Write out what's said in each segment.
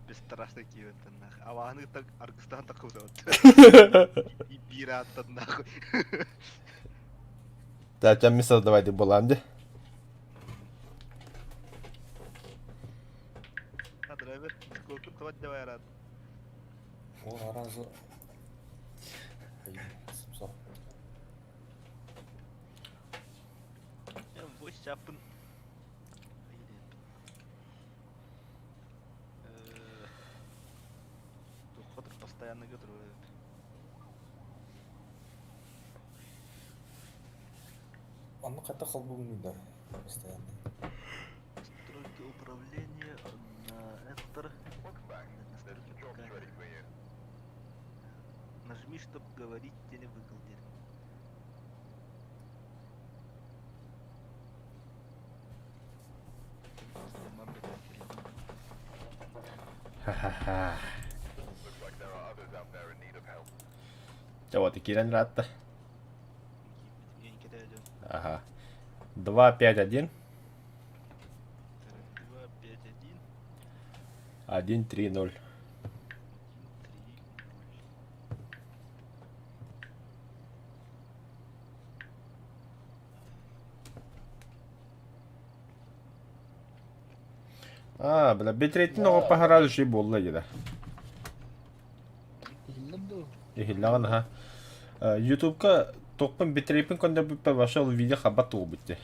бестрашный киевентен нахуй. Аваны так аргыстан так кылдыт. Бира аттан нахуй. Тәтем ми создавайте болам де. А драйвер, сколько твой давай рад. Ол аразы сымсал. Я вось чапын. Тухотр постоянно гидрует. Анны қайта қал бүгін постоянно. Настройки управления на Enter. Нажми, чтобы говорить, тебе выколдит. Ха-ха-ха. Чего ты Кирен рад-то? Я не кидаю. Ага. 2-5-1. 2, 5, 1, 1-3-0. 3, 0. Бля, битрейти много пахарал şey болла гида. Ихиллаган ха. YouTube-ка токпын битрейпин конда биппе баша ол видео хабат тугу битти.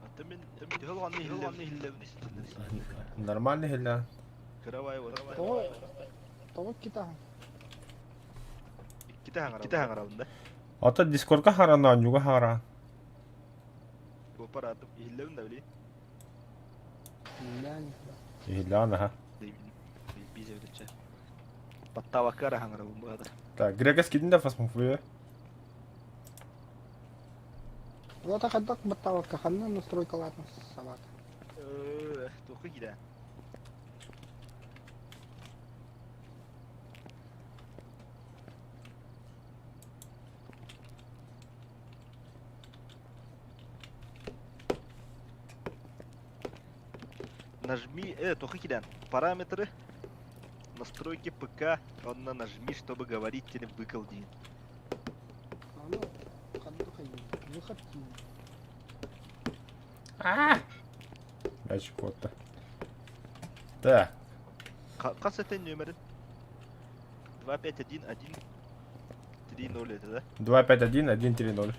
Атымен хылганны хиллебин истедер. Нормально хилла. Кыравай вот. Того kita. Кита хаңаралында. Ата Discord-ка харана, анюга хара. Опар атып хиллебин да били. Lan. Ихиллаган ха. Бизе өтөчө. Паттавакара хаңаралын бу ада. Так, Грегас кидинде фасмуфуя. Вот так отдак баттава каханна настройка ладно собака. Тухы кида. Нажми, тухы кидан. Параметры. Настройки ПК. Онна нажми, чтобы говорить, тебе выколди. А ну, отдыхай. Выход. Мячик вот-то. Так, Кас это номер? 251 130 это, да? 2-5-1, 1-3-0.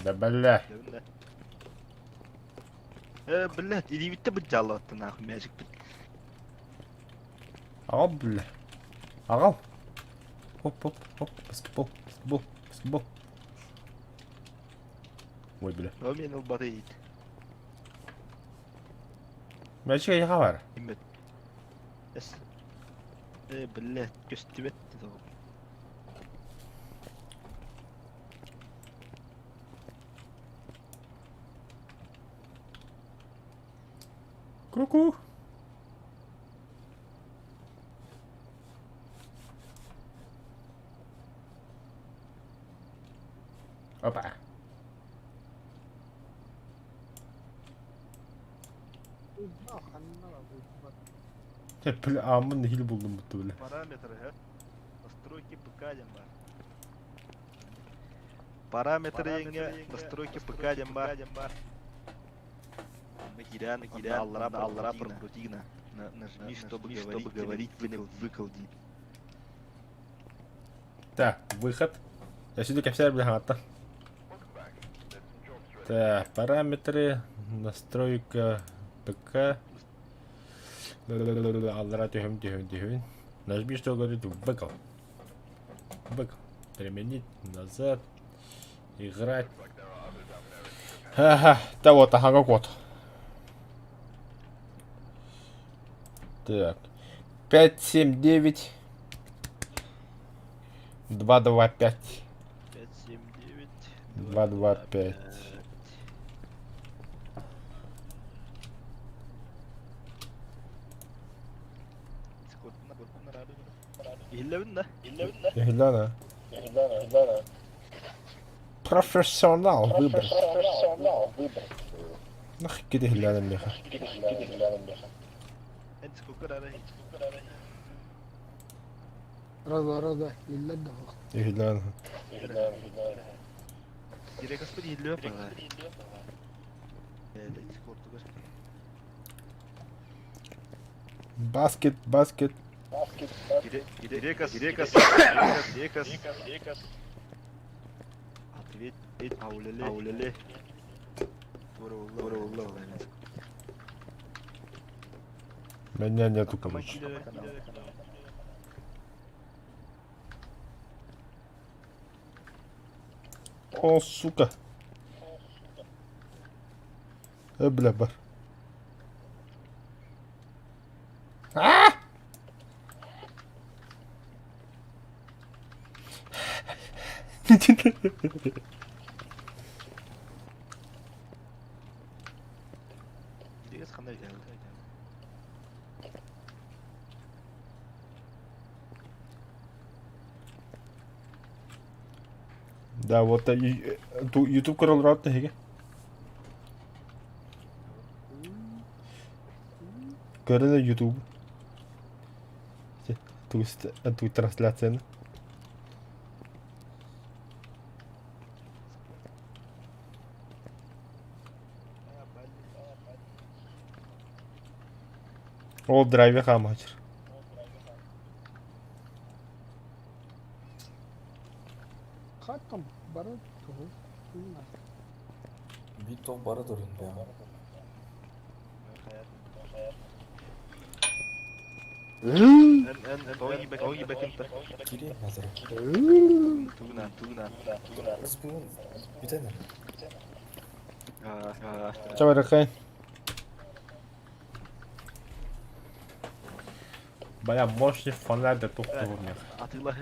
Да бля. Блядь, иди ведь ты бы джалла ты нахуй мяжик. Ага, бля. Ага. Оп. Баскетбол. Ой, бля. O men البطيء. Мячик я хавар. Имет. Yes. Блядь, костюмет это. Ку-ку. Опа. Bля, amın hil buldum bu böyle. Параметры, настройки ПК бар. Параметры настройки ПК бар. Нагидан, аллара противно. Нажми, чтобы говорить, выколди. Так, выход. Я сюда капсер, бля, хата. Так, параметры, настройка ПК. Аллара тихо. Нажми, что говорит, выкол. Применить назад. Играть. Ага, да вот, ага, код. Так. 5, 7, 9. 2, 2, 5. 5, 7, 9. 2, 2, 5. Hillebin de. Hillana. Профессионал выбор. Нах киде хиляден беха. انت كوكر على رضا لله ده Хиляден. direkt aspır yediliyor para. Evet, korktu. Basket. Direkt as. Ответь, аулеле. Doğru. Меня нету, короче. О, сука. Бля, бар. Direkt қандай geldi? Да, вот YouTube канал рад неге. Көріне YouTube. Ту трансляцияны. Ол драйве хамачыр. Хаттам барат тугу. Bir top bara durun ya. En togi bek inte. Gireyim hazır. Tugna. Kız bugün bir tane. Чава рахай. Бая мощный фонарь да тук тук мне. Atilla.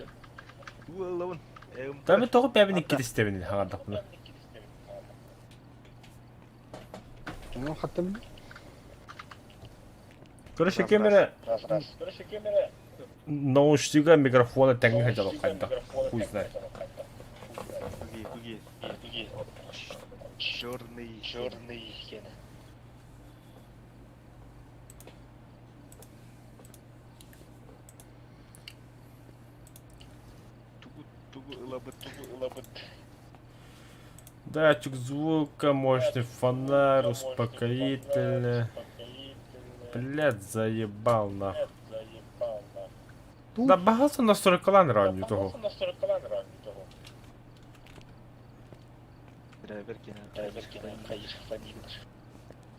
Ulan. Tabii toku ben bir istemiyorum hadi bunu. Ну хаттам Короче, камера наушника микрофона тәңгә җалып кайда. Хуй знает. Туги. Черный хен. Тугу лабыт. Датчик звука, мощный фонарь, успокоительный. Блядь, заебал нахуй. Да багато настройкалан ранню того.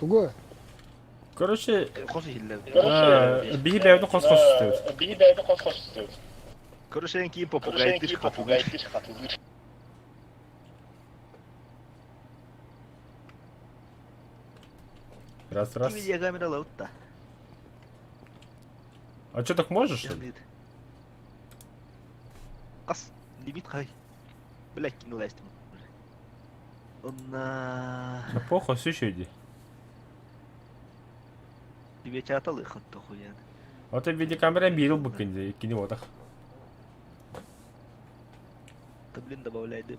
тугу. Короче, Хош хилле. биги бәвді қос істеуді. Короче, en кейін попугай хатылыр. Раз. Видео камера лаутта. А что, так можешь? Что ли? Qas limit qay. Блять, кинуластым. Онна. Да похуй, все еще иди. Тебе чаталы хатты хуян. Вот и видеокамера берил бы кинь вот так. Да блин, добавляй дым.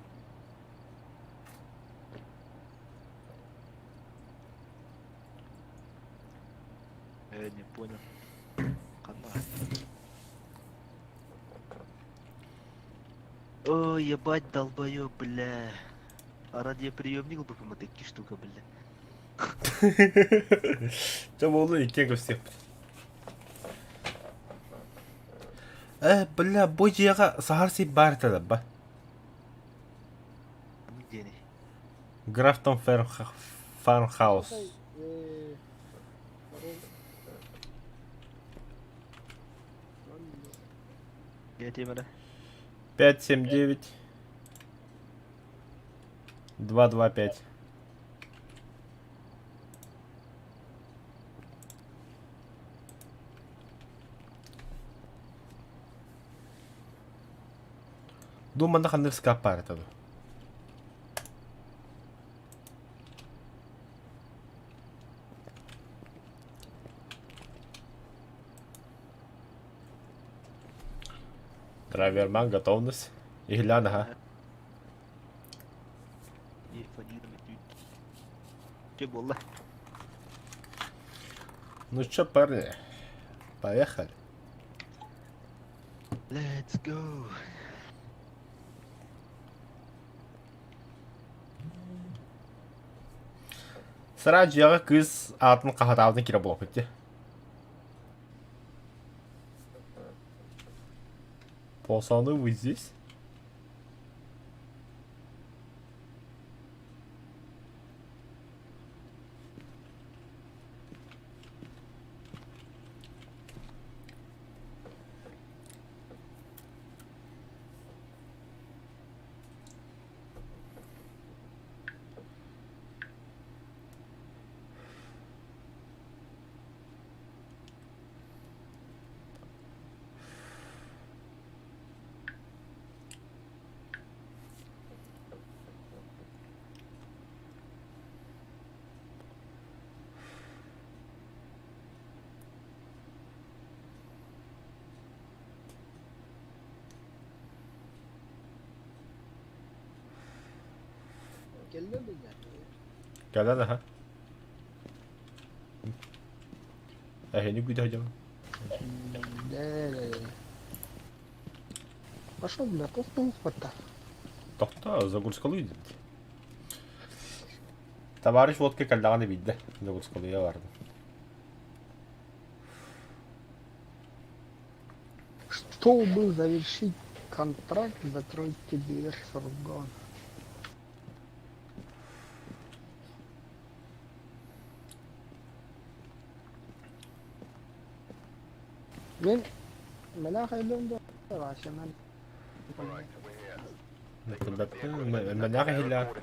Не понял. Канал. Ой, ебать, долбоёб, бля. А радиоприемник бы помогать штука, бля. Что было и кега всех. Бля, бойжияға сахарси бар тәді ба. Нигде не. Графтон Фармхаус. Я тебе, да? 579 225. Думаю, нахуй не скапар это. Драйверман, готовность. И гляна, ага. фадидом этюд. Че было? Ну чё, парни, поехали. Let's go. Сразу жағы кыз атын қағатабын кері болып кетті. Пацаны, вы здесь? Geldi mi ya? Gel lan ha. Henüz güdü hocam. Да. Пошел, бля, толкнул хвата. Тоқта, загрузкалу иди. Товарищ водка калдағаны бидді. Загрузкалуя барды. Чтобы завершить контракт, закройте дверь фургона. Мен ахайлымды рашынан. Мәнәғі хилла.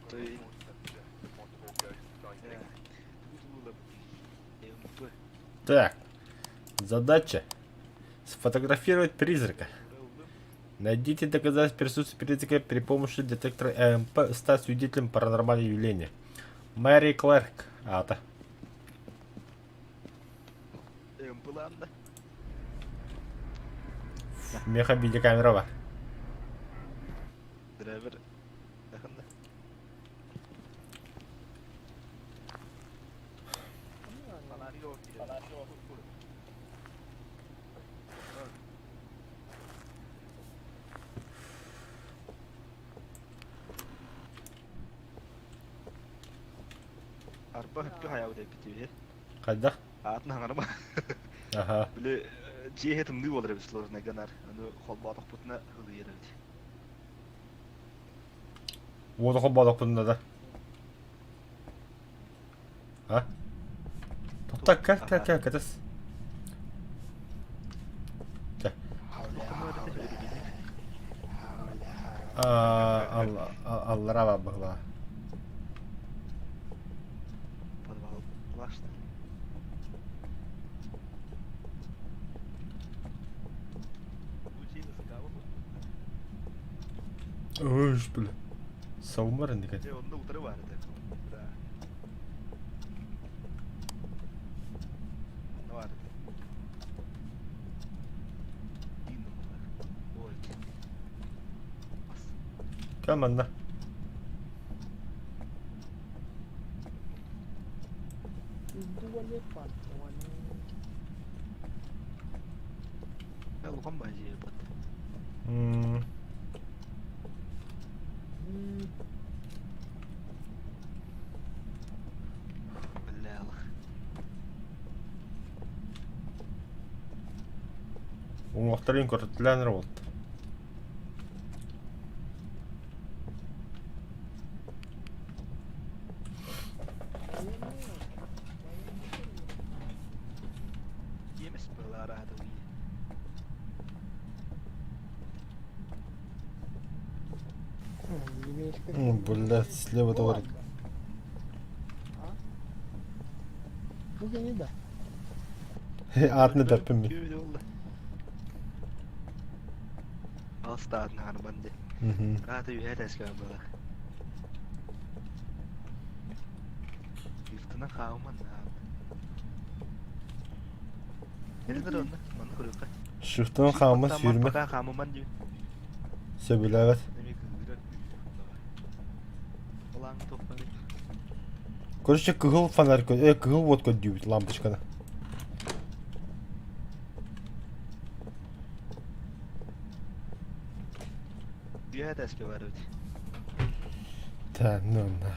Ты... Так, задача сфотографировать призрака. Найдите доказательства присутствия призрака при помощи детектора ЭМП, стать свидетелем паранормального явления. Мэри Клэрк. Ата. Ладно. Меха видеокамера бар. Драйвер. Yakında. Fanar yok. Fanar yok. Arpa hüppü hayağı da bitiyor. Қайда? Атына ғанама. Аха. Біле, жие хетім ный болар біз лорына ганар. Аны қолбадық бұтына хылы ереді. Воды қолбадық бұнда да. А? Тоқта, кәл, кәтіс. Кәл. Аллара бар бұғла. Подвал плашты. Өш, білі. Саумар енді кәді. Онда утыры бар еді. Да. Онда бар еді. Динім бар. Ой. Кәл манда. Луқан ба жие бат. Біләлі. Оңақтарың көрттіләнір болды. Емес бұл арады ұйы. Блядь, слева говорит. Bu beni de. Атны дәрпім мен. Көйлі олды. Алыста адын ғаны банды. Аты үйе тәскілі бұла. Юфтына қауыман ағын. Nedir onu? Onu kuruyorlar. Şıhtın xamız yürüme. Paka kamıman diyor. Sebül evet. Demek kızdırar. Ulan topladı. Короче, кыгыл фонарь, кыгыл вот код дюбит лампочканы. Bir hadi eski var öyle. Да, ну на.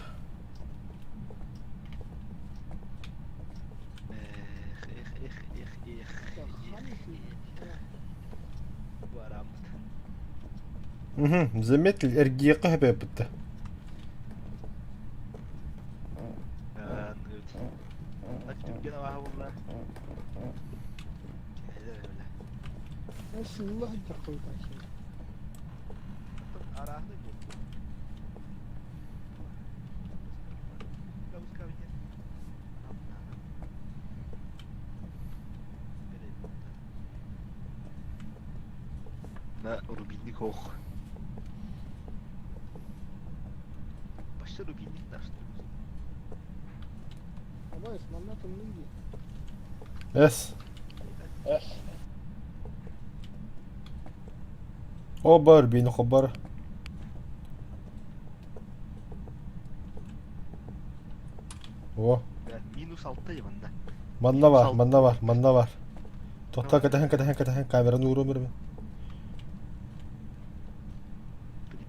Bu aramız. Угу, заметили, эргиякы хәбә битте. Bak Türkiye'de var bunlar. Neler öyle. Allah da koydan şey. Arahlı bu. Kavuz kavga. Na rubinlik hoch. Başta rubinlik taştırıyoruz. Ama Osmanlı tümlüğü gibi. Эс. О, бар, бейні хобар. О, Ben minus 6'yım bunda. манна бар, манна бар, манна бар. Тоқта кәтәһен, камераны уру бер.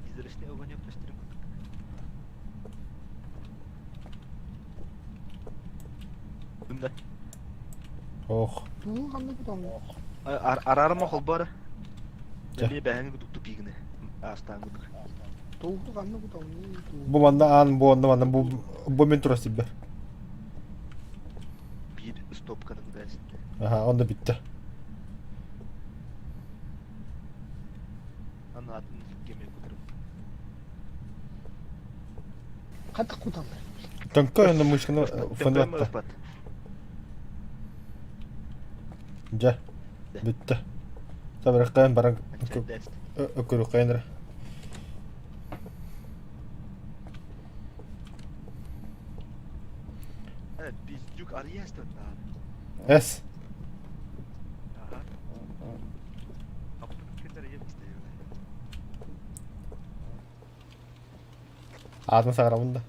Bizler işte огонь yapıştırıp. Bunda. Ох, Tuğ kanlı bu tamam. Ararım okul bari. Gel. Ben beğendim bu tuttu pigini. Aslan gıdık. Tuğ kanlı bu tamam. бу манна ан, бу манна, бу мен турас бер. Bir stop kanı dersin. Aha, onda bitti. Anladın gemiye kudurum. Katık bu tamam. Танка енді мышканы фонатта. Öpat. Жа, битті. Сабырық қайын баран Dersin. өкірі қайыныры. Evet biz yük araya istedim abi. Әс. Aha. Kapının kenara yem istiyor. Атын сағырабында.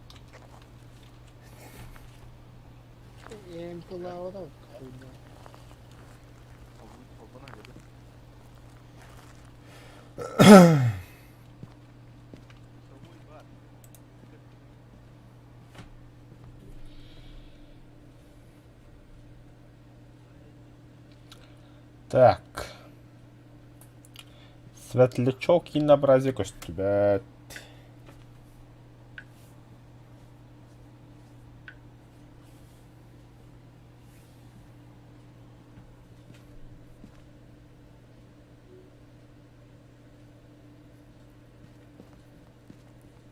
En kulağı da. Olbana göre. Savuy var. Так. Светлячок и на бразик өстүбәт.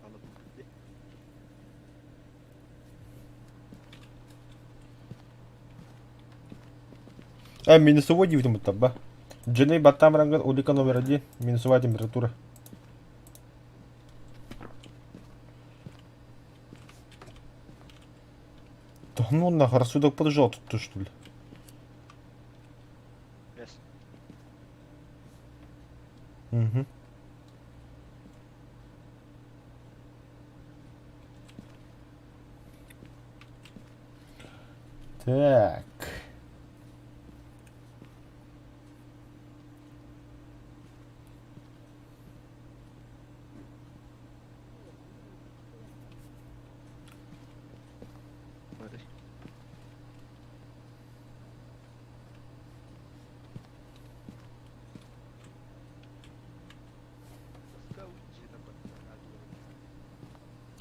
Alıp gitti. Минусовой дивитим табба. Дженей Батам ранган улика номер 1. Минусовая температура. Да ну нахер, рассудок подожал тут что ли? Yes. Угу. Так. Hadi.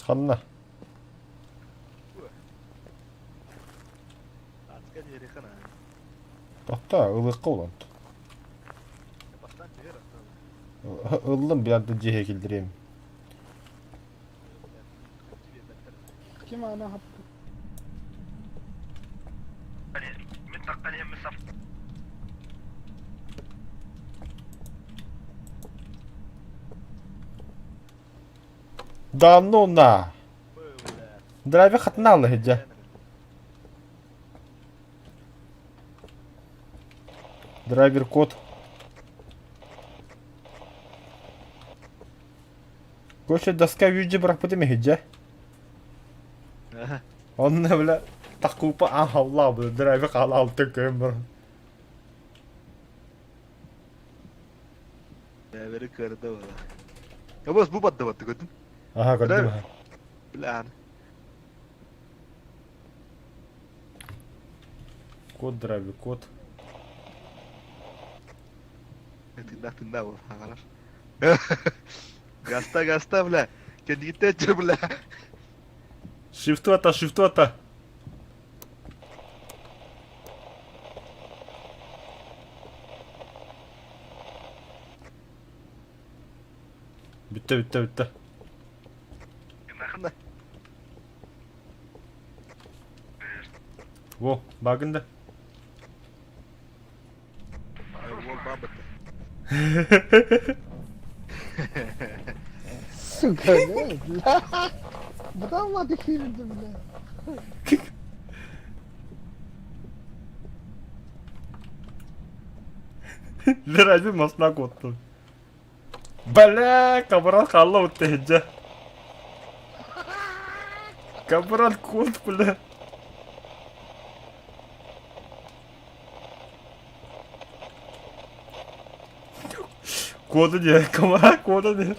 Ханна. Artık yeri kana. Тохта, ылыкка улан. Baştan çıkar aslında. Ылдым bir anda cehe kildireyim. Kim ana hattı? Hani müttak aleyhem mesaf. Да ну на. Böyle. Драйве хатналы хеджа. Драйвер код. Көше доска видео бірақ бітеме хеджа. Ага. Онны біле тақупа ахалла бұл драйвер қала алты көм бір. Beri kırdı valla. Ya bas bu battı gördün. Аха, көрдім. Драйвер? аха. Lan. Код драйвер код. Tındak bu hakalar. Gasta bile. Kendi gitti etçe bile. Шифту ата, шифту ата. Бітті. Günahında. Во, багында. Vol battı. Сука, не, бля. Буталмады хилді, бля. Драйвер масна кодты. Бля, камерат қалла өтті хеджа. Камерат код, бля. Коды не, камера коды не.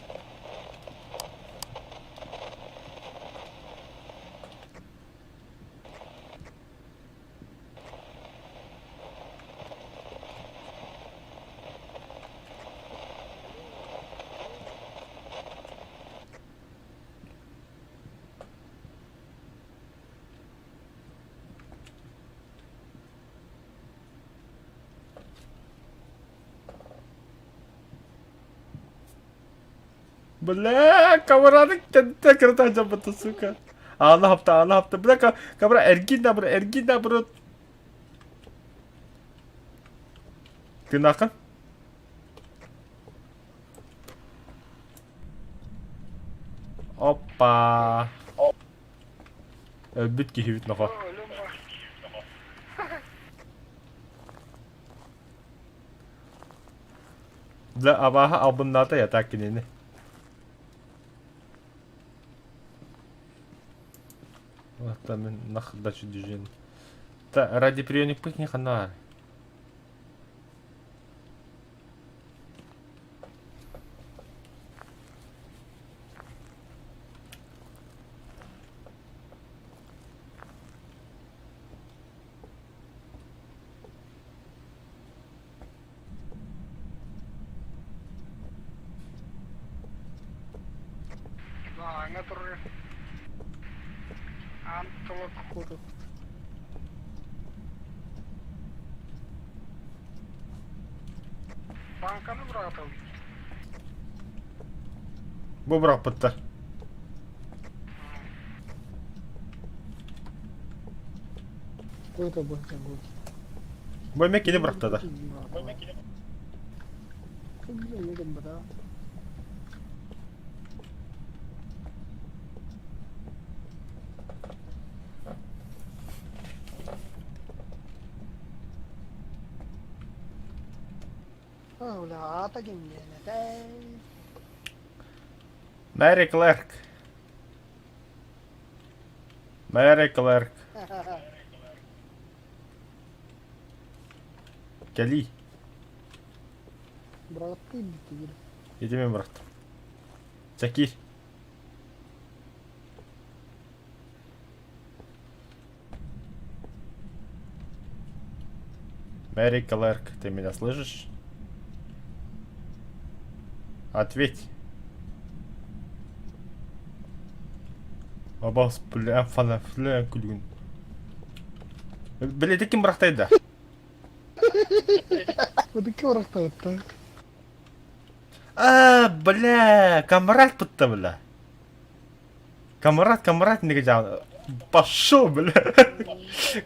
Бля, камераны кенте кырта жабыты, сука. Аны хапты. Бля, камера эргин да бұры. Кынақын? Опа. Бит кихивит наха. Ölüm var. Бля, абаха абынната ятак кинени. Вот там нахдачу движение. Та ради приемник пыхни хана. Аңа тұры. Антылық құды. Банканы бұратау. Бұл бірақ бітті. Қойда бұлта бұл. Бөлме кені бірақта да. Білмеген бұда. Öyle ata gimliğine de. Mary Clark. Geli. Bıraktı gitti. Yedemin bıraktım. Çekil. Мэри Клэрк, ты меня слышишь? Ответь. Абас, бля, күлгін. Біледі кім бұрақтайды? Ödeki bıraktı hatta. Бля, камрад бітті, бля. Камрад, неге жағын. Пошел, бля.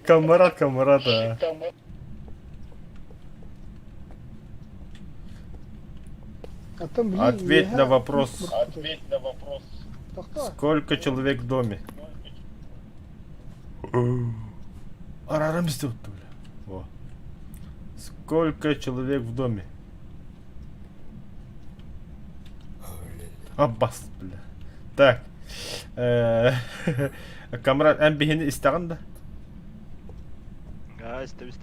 Камрад, А там, блин, Ответь на вопрос. Тохта. Сколько человек в доме? Арарам істеп отты, бля. О. Сколько человек в доме? Аббас, бля. Так. Камрад, әмбихені істеген да? Ставь.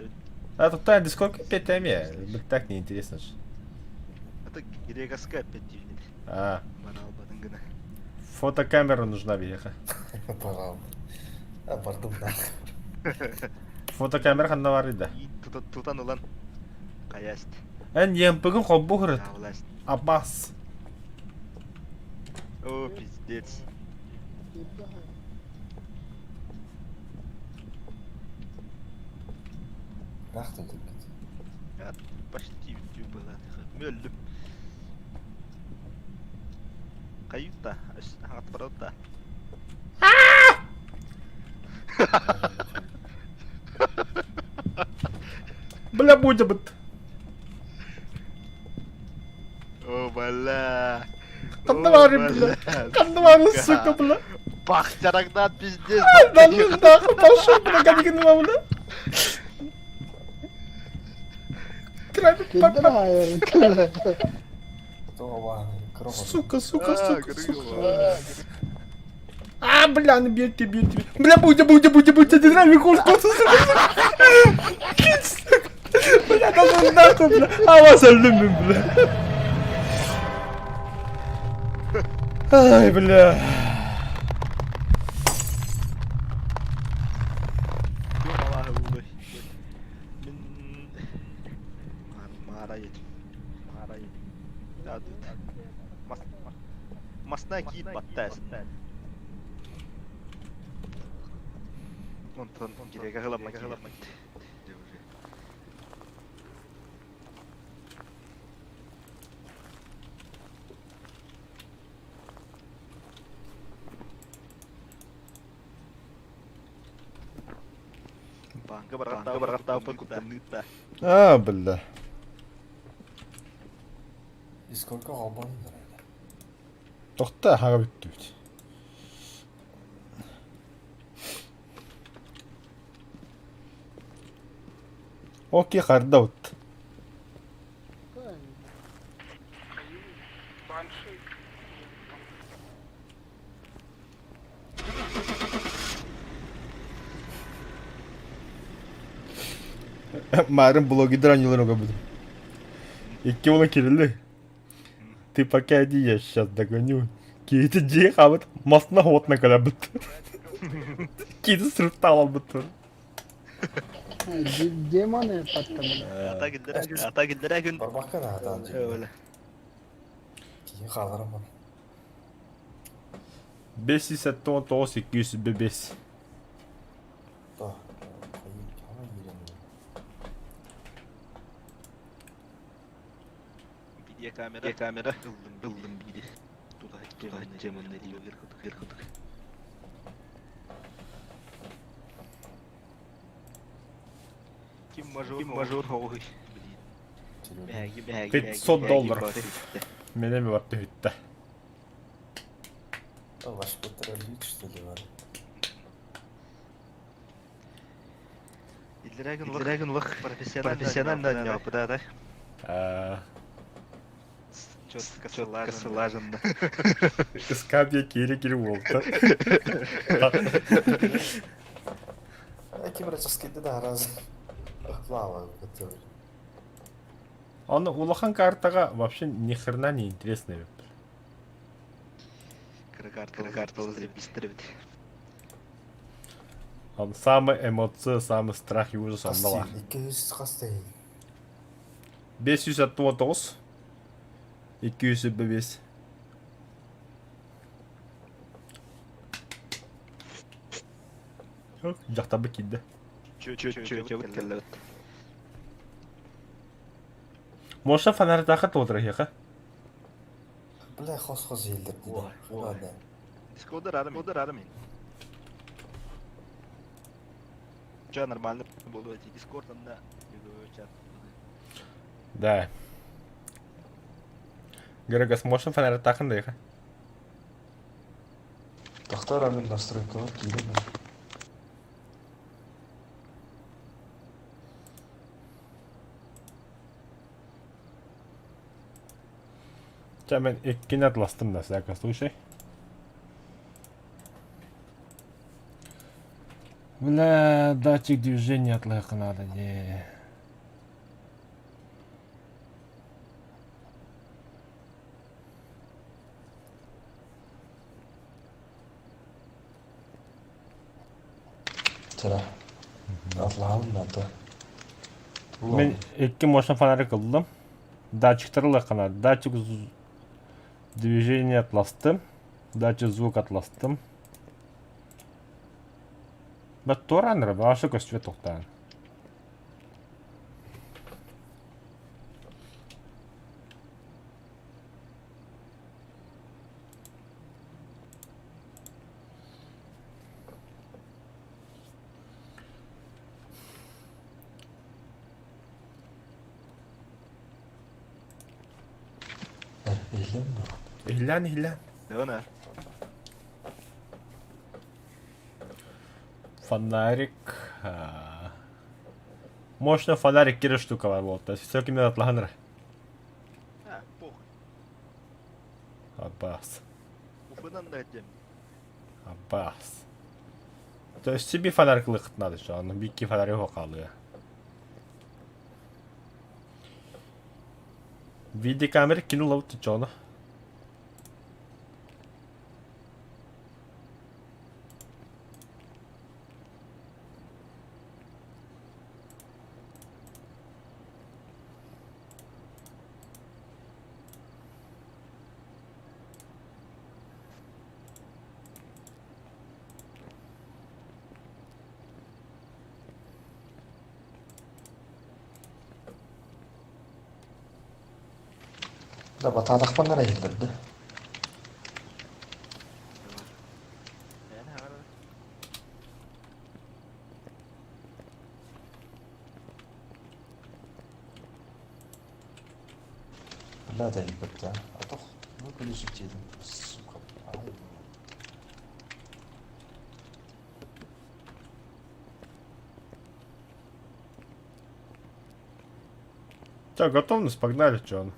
А тут тайны сколько? 5 әме? Так неинтересно же. Это гирегаска опять дивнет. А, Банал бадынгына. фотокамера нужна бияха. Барам. Бардым да. Фотокамера қанда бар еді. И тутан улан. Каяст. Ән ем бүгін қоббу құрыт. Власть. Аббас. О, пиздец. Нахты өтіп кет. Я почти YouTube была. Мөллүм. Каюта. Атпараута. Бля, будем быт. О, бля. Қанда бар бля. Қанда бар сука, бля. Бахтярагдан пиздец. Дальше нахуй пошел, бля, гадигін ма, бля. Крабик, Кидайр. Тоға бағын. Сука. А, бля, ну бьет тебе. Бля, будь, не нравится кошку, сука. Бля, даже нахуй, бля. А вас любим, бля. Ай, бля. Масна кит баттас. Он кирега гыламма. Банга баргатта пакутта. А, бля. И сколько албан? Тоқта, хаға бітті бит. Окей, қарда бит. Мәрім блогидер анилар оға бұдым. Екі ола керілі. Ты пока иди, я сейчас догоню. Какие-то дей хават, мост на ход на коля бит. Какие-то срыптал бит. Демоны паттым. Ата гилдер күн. Барбаққа да атан Öyle. Кейін қаларым бар. 579 205. Да. Кама ерен. Видеокамера. Ылдым биди. Туда темын не диyor кыркыдык. Ким мажор хаугы. $500. Мене ми баттı hütte. Ваш патрулик, что ли, бар? Идлерагин вах профессионально не опыта, да? Четко слаженно. Скабья кири волта. Кибраческий да раз. Лава, который. Он улахан картага вообще ни хрена не интересный. Карта зарегистрировать. Он самый эмоция, самый страх и ужас он дала. 200 қастай. 569 205. Жақта бы кидді. Чё келлет. Моша фонарь тақыт отыр еқа. Бля, хос елдер. Ладно. Скодар армин. Чё нормально было эти дискорд на чат. Да. Герагас Моша фонарь тақын да еқа. Тақтар амин настройкалар кейлем. Мен еккені атластым на всякий случай. Бля, датчик движения отлайка надо, не. Тірі. Атлағым наты. Мен екі motion фонарик aldım. Датчиктары қана. Датчик движения атластым. Датчик звук атластым. Бәт тораныр, башы көстүве тоқтаған. Eylem mi? İhlan. Да она. Фонарик. Мощный фонарик кері штука бар болды. Все кемен атлағаныр. А, похуй. Аббас. Уфынан да әдем. Аббас. То есть себе фонарик лықытнады şu an. Bir iki fenari yok kalıyor. Video kamera kino lavut şu an. Da batağdaq nereye gittirdi? Yani ara. لا ده يبدأ أطخ مو كل شيء جديد بس Так, готовность, погнали, что он.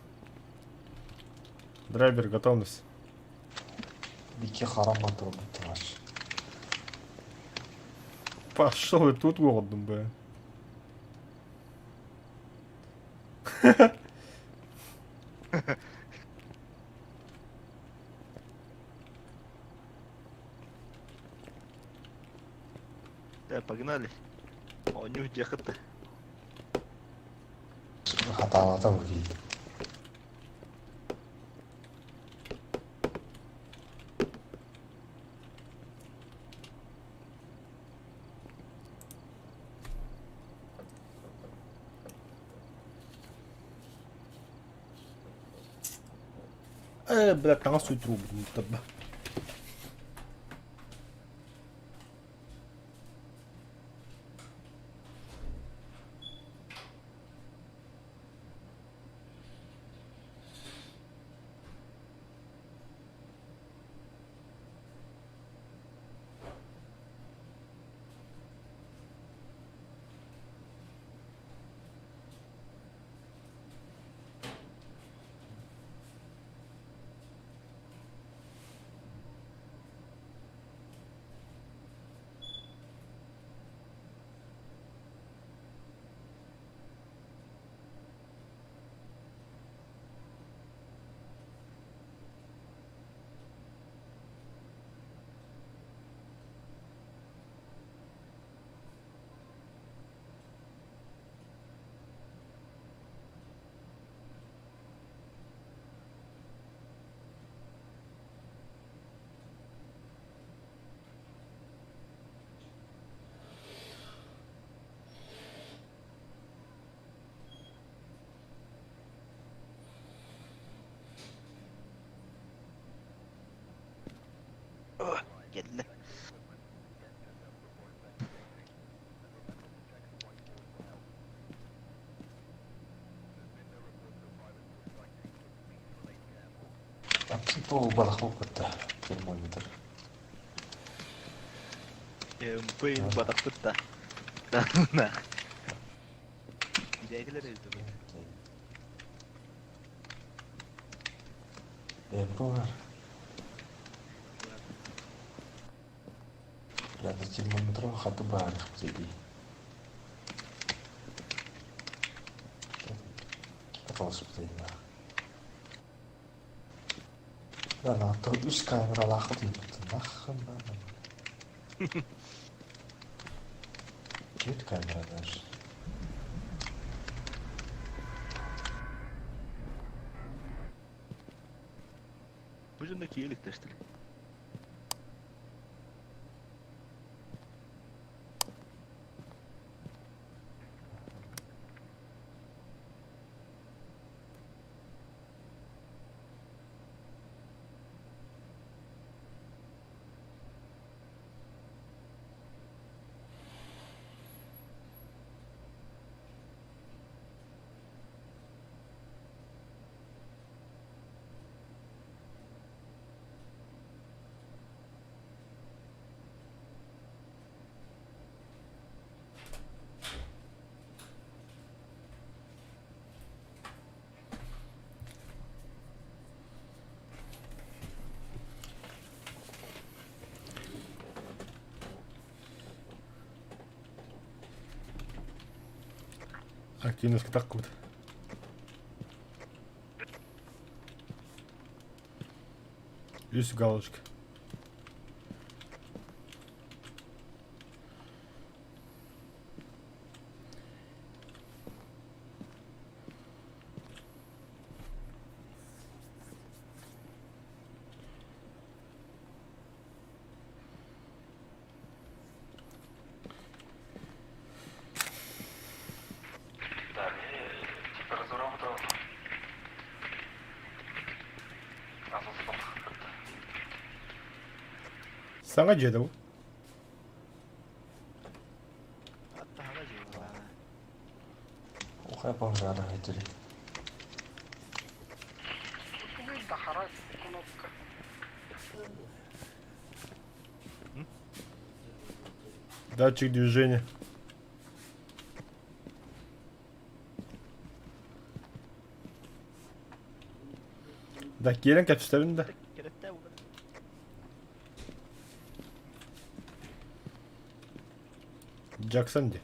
Драйвер, готовность. bir haram mantığı bittiler. Пошел и тут голодным, бля. Да, погнали. Он не уехал-то. Hatalarda vuruyor. Бля, танцуй трубу, тогда. Geldi. Yapsın bu balık bu kadar. Benim oyundur. Пейн батакта. Да, на. Gidebiliriz de böyle. Бро. Рядом с термометром хаты барих птицы. Потолс птицы. Да, на то үс камера лахат юм. Нахын байна. Кет камера даже. Bu yüzündeki iyilik teştiri. Активность так вот. Есть галочка. Sana cede bu. Hatta hava cevabı var. Ухай пожара хотели. Да, харать, кнопка. Датчик движения. Да, gelin kaç üstlerinde. Kerette vurdu. Jackson diye.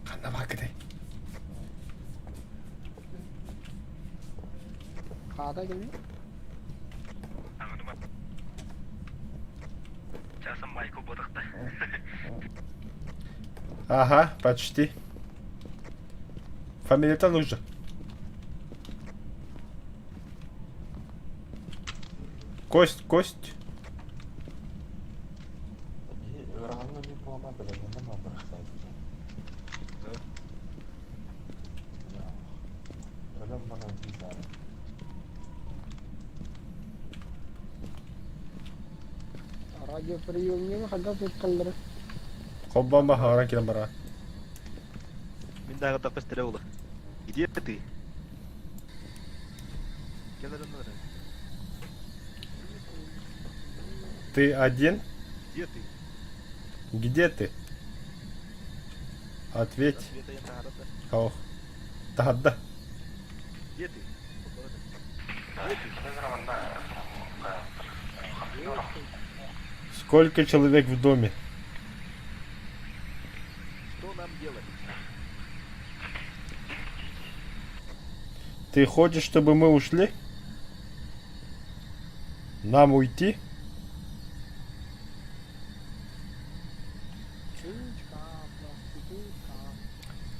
Kanna bak de. Kağıda geliyor. Anladım ben. Çarsan Michael Bodak'ta. Ага, почти. Фамилия-то нужна. Кость. Рано ли было блин, нема брехать. Да. Ölüm bana güzel. Радиоприемник хагас иткалдыр. Коббама хара килен бара. Min daha da pestire oğlu. Gidiyor ты. Gel lan oraya. Ты один? Где ты? Где ты? Ответь. Ответа я награда. Ох. Тахадда. Где ты? Сколько человек в доме? Что нам делать? Ты хочешь, чтобы мы ушли? Нам уйти? Птичка, проститутка.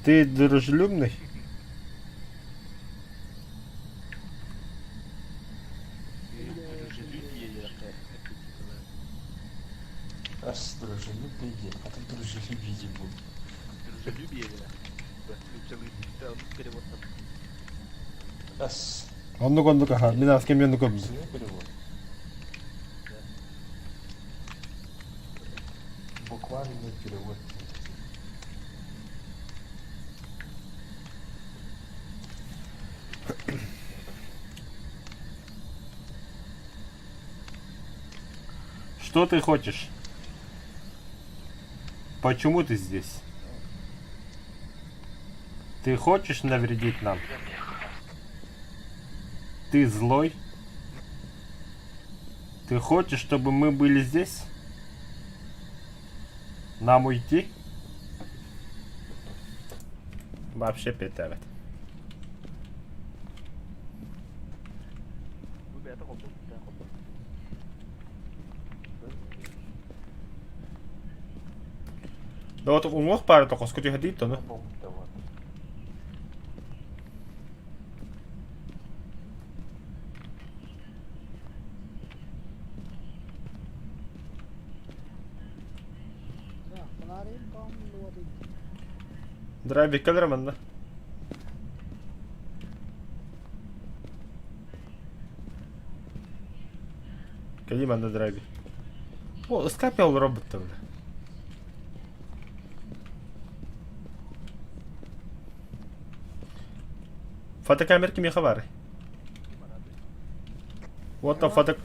Ты дружелюбный? Дружелюбие такая. Раз дружелюбие, а так дружелюбие будет. Дружелюбие ya. Целый перевод там. Раз. Оннук аха. Мен аскем мен нуком. Все перевод. Буквальный перевод. Что ты хочешь? Почему ты здесь? Ты хочешь навредить нам? Ты злой? Ты хочешь, чтобы мы были здесь? Нам уйти? Вообще петард. Да вот умох пара токос kuti hadito no. Ya, kemarin kamu luar itu. Драйв камерамен да. Къде има на драйви? О, скапял робота, бля. Фотокамерки ми хавари. Вот там фото...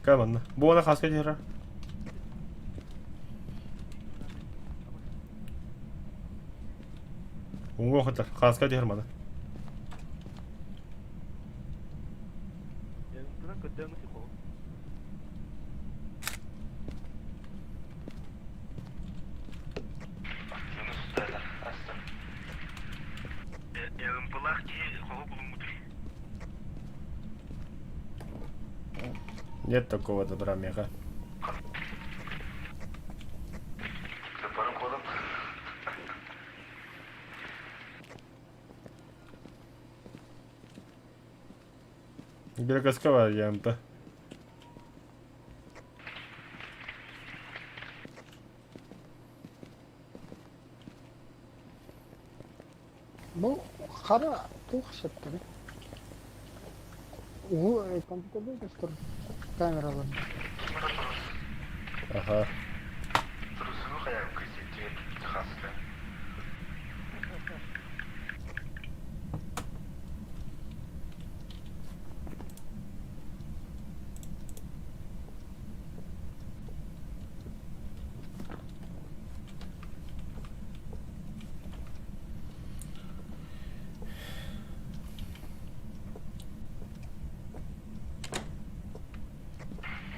камера. Буона хаска дира. Унго хотар. Хаска дира мана. Нет такого добра, мега. Береговского ЯМП. Bu kara tuh tabii. Bu kompüterde göster kameralar. Ага.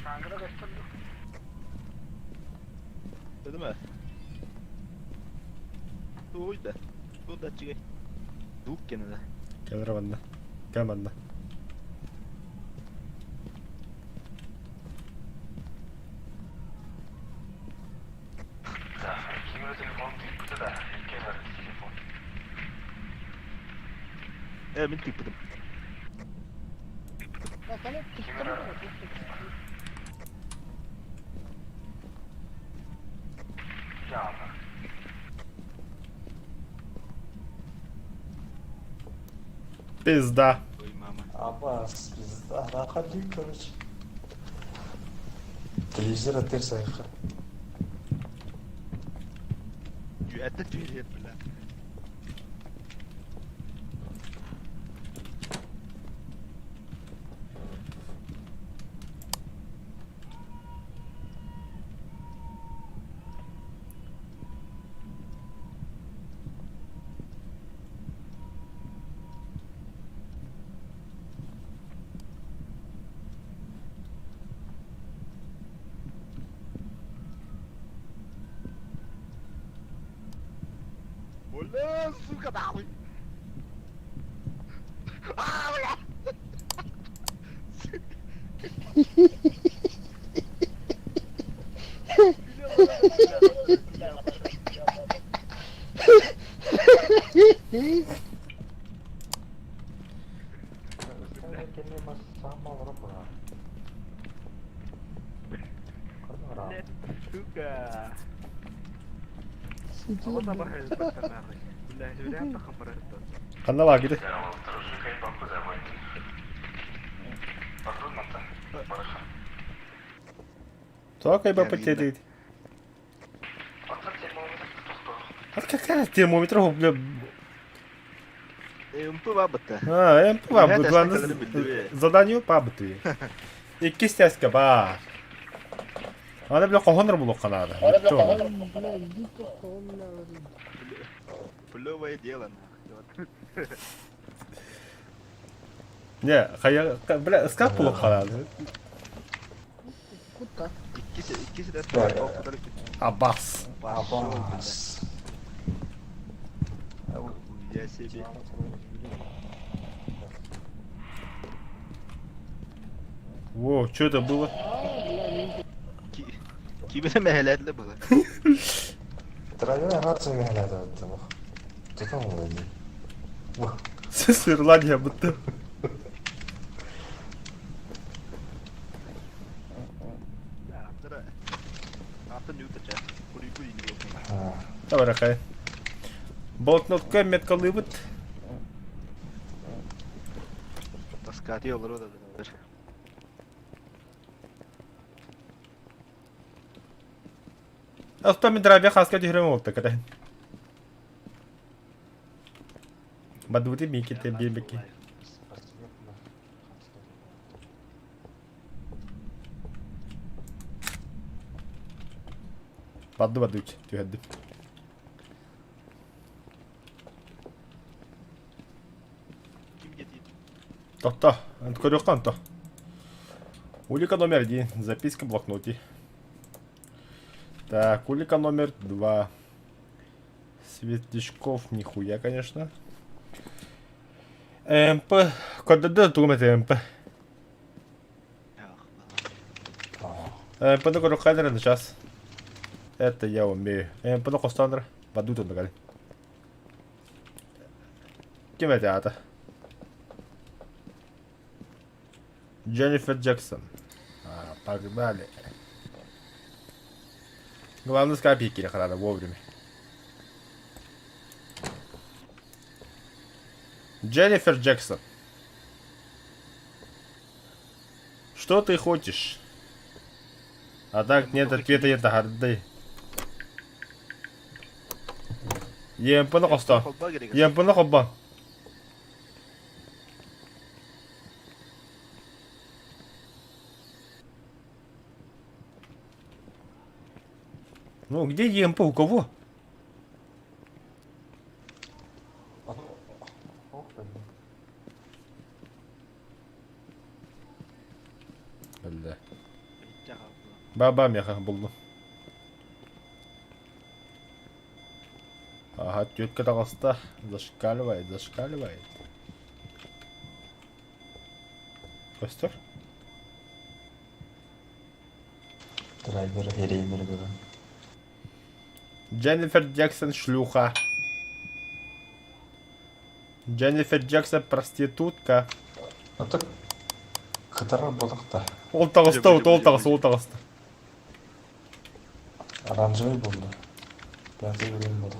Kamera gösterdi. Değil mi? Tuğda. Tuğda çıkay. Tuğ gene de. Камерамен да. Камен да. Min tippedim. Ya sana kamera. Пизда. Ой, мама. Аббас biz alakalı konuş. Televizyon atarsa yakın. Yüette tüyleyen bile. Boludo, suka nahoj! Bля! Kendine sama orang berapa? Karena orang. Suka. Allah da bakar bakar nahoj. Billahi öyle hatta kamerada. Kanal agide. Только и потеет. А какая термометр, бля? Umpu babata. МП Nerede главное sakladığını bildi be. задание пабты. İki ses var. Аны белән кохоныр булу канады. Битте ул. Бля, иди только, он, бля, говорит. Плевое дело, нахуй. Вот. Не, хая, бля, скап булу канады. Куда? İkisi de Evet. ortadan Абас. Абас. Я себе. Во, что это было? Kimine meheletli bu? Травя рация генерата это. Кто там вроде? С Ирландия будто. Atın yutacak. Kuruyu yok. Давай, рахай. Блокнотка меткалы бит. Taskati olur o da. Астами драбе хаска дихрем болта када. Бадути мики те бибеки. Бадуть, тюхедди. Kim getirdi? То-то, анткорюкан-то. Улика номер 1, записка в блокноте. Так, улика номер 2. Светлячков нихуя, конечно. МП. КДД думает МП. МП на Корухайдера на час. Это я умею. МП на Костандра. Бадут он нагали. Кем это? Дженнифер Джексон. Погнали. Главное с копейки надо вовремя. Дженнифер Джексон. Что ты хочешь? А так нет ответа, нет гарды. ЕМП на коста. ЕМП на хобба. Ну, где ЕМП? У кого? Бля. Баба меха булду. Ага, тетка толста. Зашкаливает, зашкаливает. Костер? Драйвер Реймер говорю. Дженнифер Джексон шлюха. Дженнифер Джексон проститутка. А так катара болықта. Ол тағыста, ол тағыста. Оранжевый болды. Пятый время болды.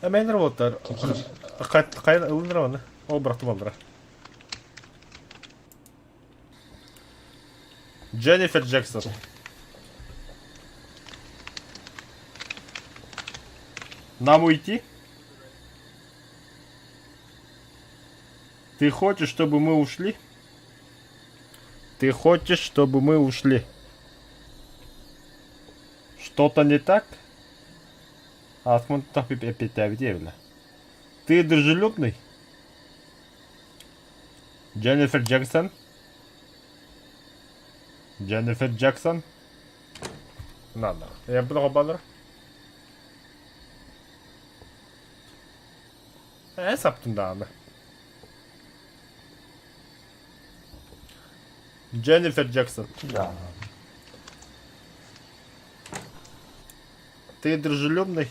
Мен работар. Қайын ұлындыра оны. Ол бұрақты балдыра. Дженнифер Джексон. Нам уйти? Ты хочешь, чтобы мы ушли? Ты хочешь, чтобы мы ушли? Что-то не так? А смотри, опять. Ты дружелюбный? Дженнифер Джексон? Дженнифер Джексон? Надо. Я буду баннер. Саптын дағаны. Дженнифер Джексон. Да. Ты дружелюбный?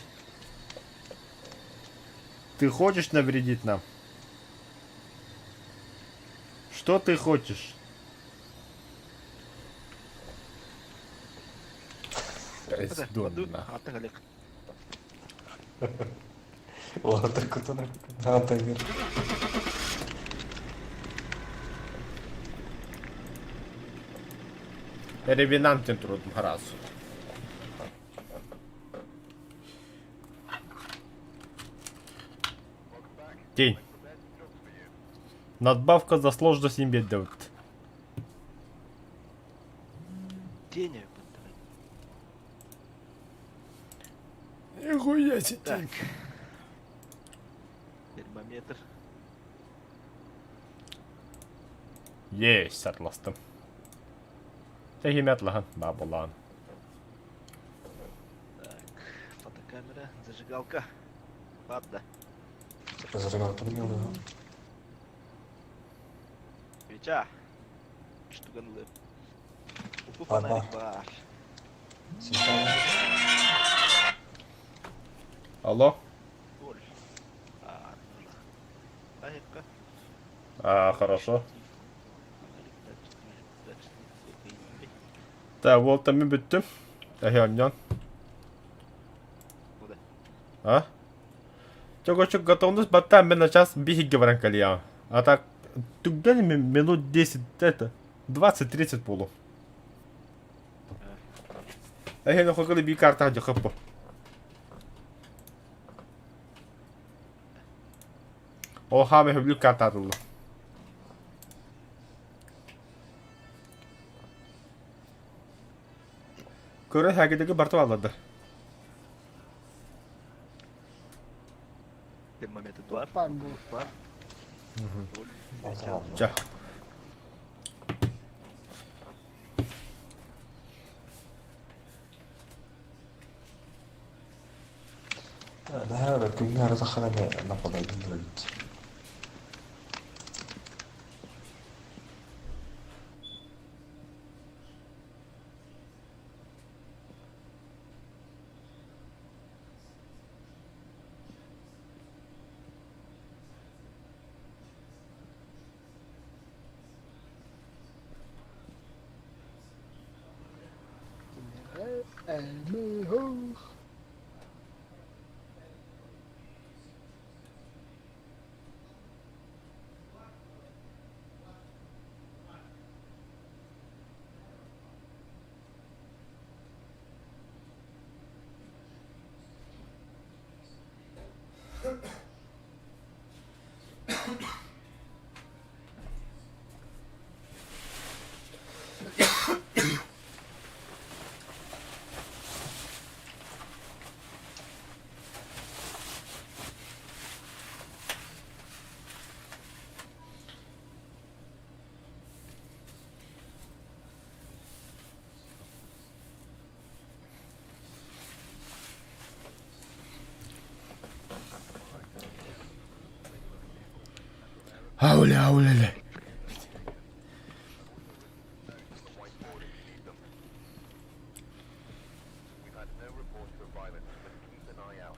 Ты хочешь навредить нам? Что ты хочешь? Донна. Atın halik. Олар так кутана. Антагер. Ревенантен трудом разу. День. Надбавка за сложность имбеддевт. Тень. Нихуя себе. Так. Термометр. Jees, sellaista. Tehimetlähän babolaan. Так. Фотокамера. Зажигалка. Ладно. Зажигалка не oluyor? Свеча. Штуганлы. Уфу, Var, фонарик var. var. Simsar. Алло? Боль. Лайка. Хорошо. Tää voltamme bytty. Tähän on. Куда? А? Чего готовность батам на час биги в ранкалия. А так тугами минут 10 это 20-30 полу. Эй, ну хотели би карта де хапо. О, хаме хублю карта дулу. Көрө хагедеги бартып алады. Термометр var. Var bu. Var. Tamam. 자. Det här är kungar och saker med nappade ut. Elmihus. Ауля. We've had no reports of violence, but keep an eye out.